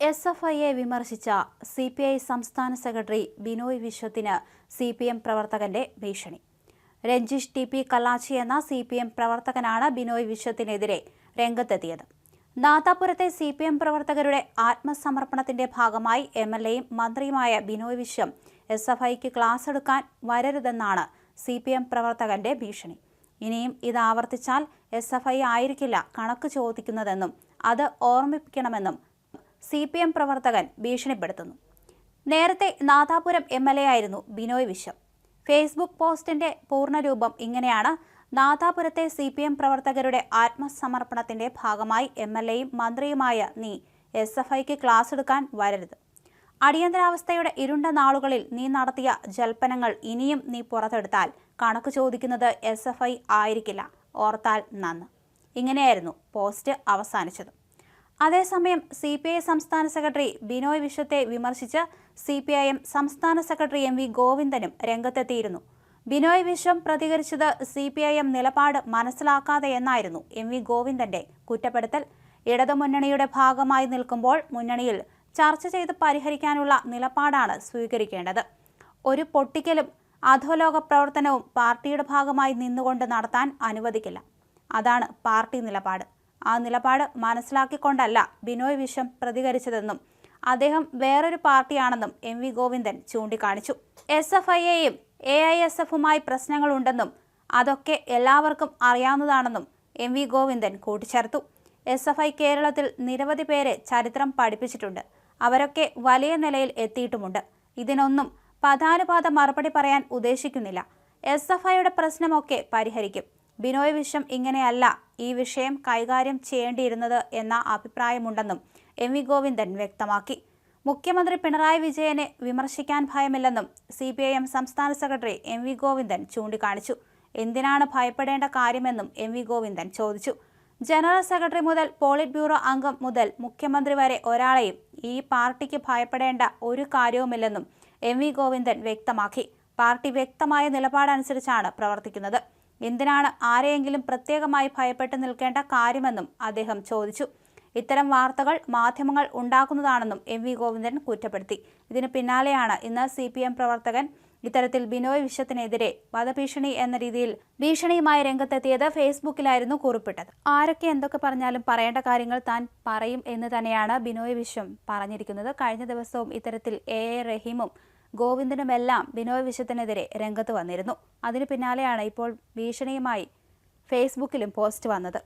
SFIയെ വിമർശിച്ച CPI സംസ്ഥാന secretary Binoy വിശ്വത്തിന് CPM പ്രവർത്തകന്റെ ഭീഷണി. രഞ്ജിഷ് TP കല്ലാച്ചി എന്ന CPM പ്രവർത്തകനാണ് ബിനോയ് വിശ്വത്തിനെതിരെ രംഗത്തെത്തിയത്. നാദാപുരത്തെ CPM പ്രവർത്തകരുടെ ആത്മസമർപ്പണത്തിന്റെ ഭാഗമായി MLAയും മന്ത്രിയുമായ ബിനോയ് വിശ്വം SFIക്ക് ക്ലാസ് എടുക്കാൻ വരരുതെന്നാണ് CPM പ്രവർത്തകന്റെ ഭീഷണി. ഇനിയും ഇത് ആവർത്തിച്ചാൽ SFI ആയിരിക്കില്ല കണക്ക് ചോദിക്കുന്നതെന്നും അത് ഓർമ്മിപ്പിക്കണമെന്നും CPM പ്രവർത്തകൻ ഭീഷണിപ്പെടുത്തുന്നു. നേരത്തെ നാദാപുരം MLA ആയിരുന്നു ബിനോയ് വിശ്വം. ഫേസ്ബുക്ക് പോസ്റ്റിന്റെ പൂർണ്ണരൂപം ഇങ്ങനെയാണ്: നാദാപുരത്തെ CPM പ്രവർത്തകരുടെ ആത്മസമർപ്പണത്തിന്റെ ഭാഗമായി MLAയും മന്ത്രിയുമായ നീ SFIക്ക് ക്ലാസ് എടുക്കാൻ വരരുത്. അടിയന്തരാവസ്ഥയുടെ ഇരുണ്ട നാളുകളിൽ നീ നടത്തിയ ജൽപ്പനങ്ങൾ ഇനിയും നീ പുറത്തെടുത്താൽ കണക്ക് ചോദിക്കുന്നത് SFI ആയിരിക്കില്ല, ഓർത്താൽ നന്ന്. ഇങ്ങനെയായിരുന്നു പോസ്റ്റ് അവസാനിച്ചത്. അതേസമയം CPI സംസ്ഥാന സെക്രട്ടറി ബിനോയ് വിശ്വത്തെ വിമർശിച്ച് CPIM സംസ്ഥാന സെക്രട്ടറി MV ഗോവിന്ദനും രംഗത്തെത്തിയിരുന്നു. ബിനോയ് വിശ്വം പ്രതികരിച്ചത് CPIM നിലപാട് മനസ്സിലാക്കാതെയെന്നായിരുന്നു MV ഗോവിന്ദന്റെ കുറ്റപ്പെടുത്തൽ. ഇടതുമുന്നണിയുടെ ഭാഗമായി നിൽക്കുമ്പോൾ മുന്നണിയിൽ ചർച്ച ചെയ്ത് പരിഹരിക്കാനുള്ള നിലപാടാണ് സ്വീകരിക്കേണ്ടത്. ഒരു പൊട്ടിക്കലും അധോലോക പ്രവർത്തനവും പാർട്ടിയുടെ ഭാഗമായി നിന്നുകൊണ്ട് നടത്താൻ അനുവദിക്കില്ല. അതാണ് പാർട്ടി നിലപാട്. ആ നിലപാട് മനസ്സിലാക്കിക്കൊണ്ടല്ല ബിനോയ് വിശ്വം പ്രതികരിച്ചതെന്നും അദ്ദേഹം വേറൊരു പാർട്ടിയാണെന്നും MV ഗോവിന്ദൻ ചൂണ്ടിക്കാണിച്ചു. SFIയെയും AISFുമായി പ്രശ്നങ്ങളുണ്ടെന്നും അതൊക്കെ എല്ലാവർക്കും അറിയാവുന്നതാണെന്നും MV ഗോവിന്ദൻ കൂട്ടിച്ചേർത്തു. SFI കേരളത്തിൽ നിരവധി പേരെ ചരിത്രം പഠിപ്പിച്ചിട്ടുണ്ട്. അവരൊക്കെ വലിയ നിലയിൽ എത്തിയിട്ടുമുണ്ട്. ഇതിനൊന്നും പദാനുപാത മറുപടി പറയാൻ ഉദ്ദേശിക്കുന്നില്ല. SFIയുടെ പ്രശ്നമൊക്കെ പരിഹരിക്കും. ബിനോയ് വിശ്വം ഇങ്ങനെയല്ല ഈ വിഷയം കൈകാര്യം ചെയ്യേണ്ടിയിരുന്നത് എന്ന അഭിപ്രായമുണ്ടെന്നും MV ഗോവിന്ദൻ വ്യക്തമാക്കി. മുഖ്യമന്ത്രി പിണറായി വിജയനെ വിമർശിക്കാൻ ഭയമില്ലെന്നും CPIM സംസ്ഥാന സെക്രട്ടറി MV ഗോവിന്ദൻ ചൂണ്ടിക്കാണിച്ചു. എന്തിനാണ് ഭയപ്പെടേണ്ട കാര്യമെന്നും MV ഗോവിന്ദൻ ചോദിച്ചു. ജനറൽ സെക്രട്ടറി മുതൽ പോളിറ്റ് ബ്യൂറോ അംഗം മുതൽ മുഖ്യമന്ത്രി വരെ ഒരാളെയും ഈ പാർട്ടിക്ക് ഭയപ്പെടേണ്ട ഒരു കാര്യവുമില്ലെന്നും MV ഗോവിന്ദൻ വ്യക്തമാക്കി. പാർട്ടി വ്യക്തമായ നിലപാടനുസരിച്ചാണ് പ്രവർത്തിക്കുന്നത്. എന്തിനാണ് ആരെയെങ്കിലും പ്രത്യേകമായി ഭയപ്പെട്ട് നിൽക്കേണ്ട കാര്യമെന്നും അദ്ദേഹം ചോദിച്ചു. ഇത്തരം വാർത്തകൾ മാധ്യമങ്ങൾ ഉണ്ടാക്കുന്നതാണെന്നും MV ഗോവിന്ദൻ കുറ്റപ്പെടുത്തി. ഇതിന് പിന്നാലെയാണ് ഇന്ന് CPM പ്രവർത്തകൻ ഇത്തരത്തിൽ ബിനോയ് വിശ്വത്തിനെതിരെ വധഭീഷണി എന്ന രീതിയിൽ ഭീഷണിയുമായി രംഗത്തെത്തിയത്. ഫേസ്ബുക്കിലായിരുന്നു കുറിപ്പിട്ടത്. ആരൊക്കെ എന്തൊക്കെ പറഞ്ഞാലും പറയേണ്ട കാര്യങ്ങൾ താൻ പറയും എന്ന് തന്നെയാണ് ബിനോയ് വിശ്വം പറഞ്ഞിരിക്കുന്നത്. കഴിഞ്ഞ ദിവസവും ഇത്തരത്തിൽ AA റഹീമും ഗോവിന്ദനുമെല്ലാം ബിനോയ് വിശ്വത്തിനെതിരെ രംഗത്ത് വന്നിരുന്നു. അതിന് പിന്നാലെയാണ് ഇപ്പോൾ ഭീഷണിയുമായി ഫേസ്ബുക്കിലും പോസ്റ്റ് വന്നത്.